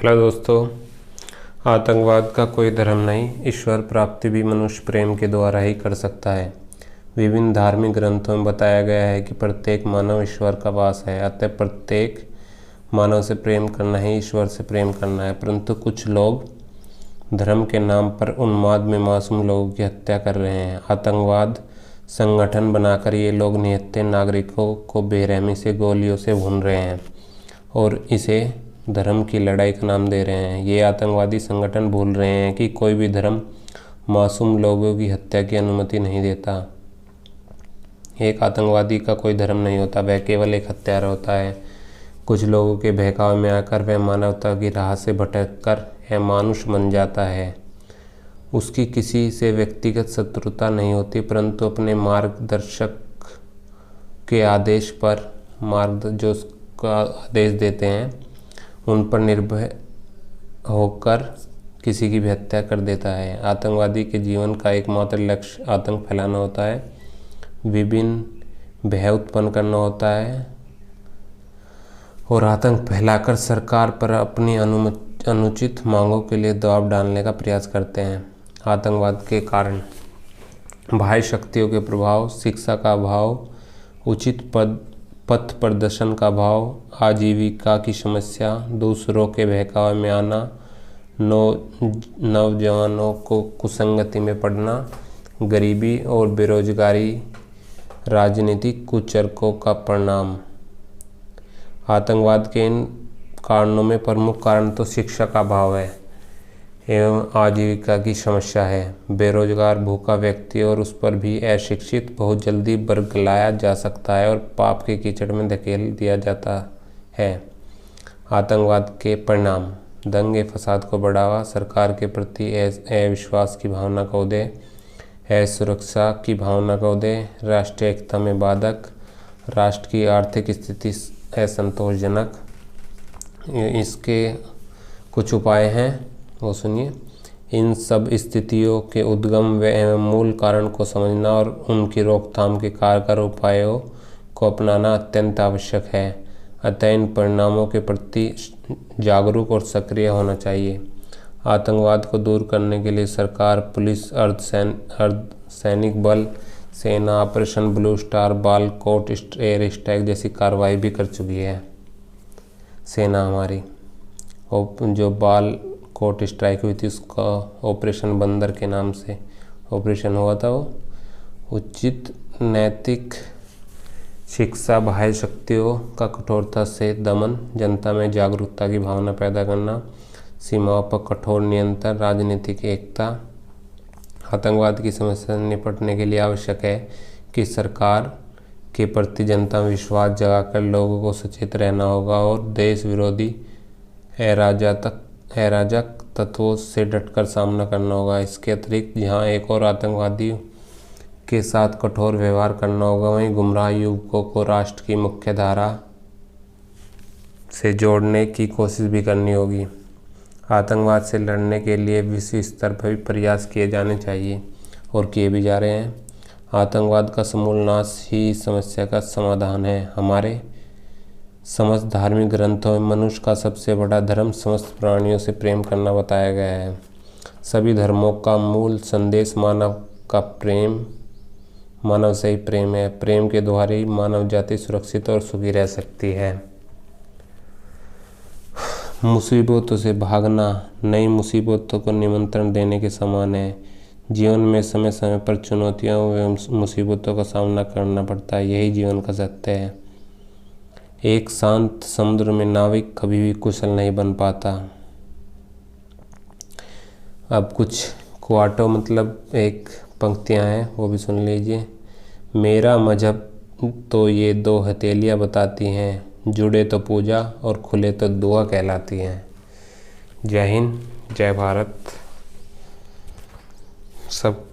Hello दोस्तों। आतंकवाद का कोई धर्म नहीं, ईश्वर प्राप्ति भी मनुष्य प्रेम के द्वारा ही कर सकता है। विभिन्न धार्मिक ग्रंथों में बताया गया है कि प्रत्येक मानव ईश्वर का वास है, अतः प्रत्येक मानव से प्रेम करना ही ईश्वर से प्रेम करना है। परंतु कुछ लोग धर्म के नाम पर उन्माद में मासूम लोगों की हत्या कर रहे हैं। आतंकवाद संगठन बनाकर ये लोग निहत्थे नागरिकों को बेरहमी से गोलियों से भून रहे हैं और इसे धर्म की लड़ाई का नाम दे रहे हैं। ये आतंकवादी संगठन भूल रहे हैं कि कोई भी धर्म मासूम लोगों की हत्या की अनुमति नहीं देता। एक आतंकवादी का कोई धर्म नहीं होता, वह केवल एक हत्यारा होता है। कुछ लोगों के बहकावे में आकर वह मानवता की राह से भटककर अमानुष बन जाता है। उसकी किसी से व्यक्तिगत शत्रुता नहीं होती, परंतु अपने मार्गदर्शक के आदेश पर जो उसका आदेश देते हैं उन पर निर्भय होकर किसी की भी हत्या कर देता है। आतंकवादी के जीवन का एकमात्र लक्ष्य आतंक फैलाना होता है, विभिन्न भय उत्पन्न करना होता है और आतंक फैलाकर सरकार पर अपनी अनुचित मांगों के लिए दबाव डालने का प्रयास करते हैं। आतंकवाद के कारण बाह्य शक्तियों के प्रभाव, शिक्षा का अभाव, उचित पथ प्रदर्शन का अभाव, आजीविका की समस्या, दूसरों के बहकावे में आना, नौजवानों को कुसंगति में पड़ना, गरीबी और बेरोजगारी राजनीतिक कुचर्कों का परिणाम। आतंकवाद के इन कारणों में प्रमुख कारण तो शिक्षा का अभाव है एवं आजीविका की समस्या है। बेरोजगार भूखा व्यक्ति और उस पर भी अशिक्षित बहुत जल्दी बरगलाया जा सकता है और पाप के कीचड़ में धकेल दिया जाता है। आतंकवाद के परिणाम: दंगे फसाद को बढ़ावा, सरकार के प्रति अविश्वास की भावना का उदय, असुरक्षा की भावना का उदय, राष्ट्रीय एकता में बाधक, राष्ट्र की आर्थिक स्थिति असंतोषजनक। इसके कुछ उपाय हैं, वो सुनिए। इन सब स्थितियों के उद्गम व मूल कारण को समझना और उनकी रोकथाम के कारगर उपायों को अपनाना अत्यंत आवश्यक है। अतः इन परिणामों के प्रति जागरूक और सक्रिय होना चाहिए। आतंकवाद को दूर करने के लिए सरकार, पुलिस, अर्धसैनिक बल, सेना, operation blue star, Balakot air strike जैसी कार्रवाई भी कर चुकी है सेना हमारी। और जो बालाकोट स्ट्राइक हुई थी उसका ऑपरेशन बंदर के नाम से ऑपरेशन हुआ था। वो उचित नैतिक शिक्षा, बाह्य शक्तियों का कठोरता से दमन, जनता में जागरूकता की भावना पैदा करना, सीमाओं पर कठोर नियंत्रण, राजनीतिक एकता। आतंकवाद की समस्या से निपटने के लिए आवश्यक है कि सरकार के प्रति जनता में विश्वास जगाकर लोगों को सचेत रहना होगा और देश विरोधी अराजक तत्वों से डटकर सामना करना होगा। इसके अतिरिक्त जहां एक और आतंकवादी के साथ कठोर व्यवहार करना होगा, वहीं गुमराह युवकों को राष्ट्र की मुख्य धारा से जोड़ने की कोशिश भी करनी होगी। आतंकवाद से लड़ने के लिए विश्व स्तर पर भी प्रयास किए जाने चाहिए और किए भी जा रहे हैं। आतंकवाद का समूल नाश ही इस समस्या का समाधान है। हमारे समस्त धार्मिक ग्रंथों में मनुष्य का सबसे बड़ा धर्म समस्त प्राणियों से प्रेम करना बताया गया है। सभी धर्मों का मूल संदेश मानव का प्रेम, मानव से ही प्रेम है। प्रेम के द्वारा ही मानव जाति सुरक्षित और सुखी रह सकती है। मुसीबतों से भागना नई मुसीबतों को निमंत्रण देने के समान है। जीवन में समय समय पर चुनौतियों एवं मुसीबतों का सामना करना पड़ता है, यही जीवन का सत्य है। एक शांत समुद्र में नाविक कभी भी कुशल नहीं बन पाता। अब कुछ क्वाटो मतलब एक पंक्तियां हैं, वो भी सुन लीजिए। मेरा मजहब तो ये दो हथेलियाँ बताती हैं, जुड़े तो पूजा और खुले तो दुआ कहलाती हैं। जय हिंद, जय भारत। सब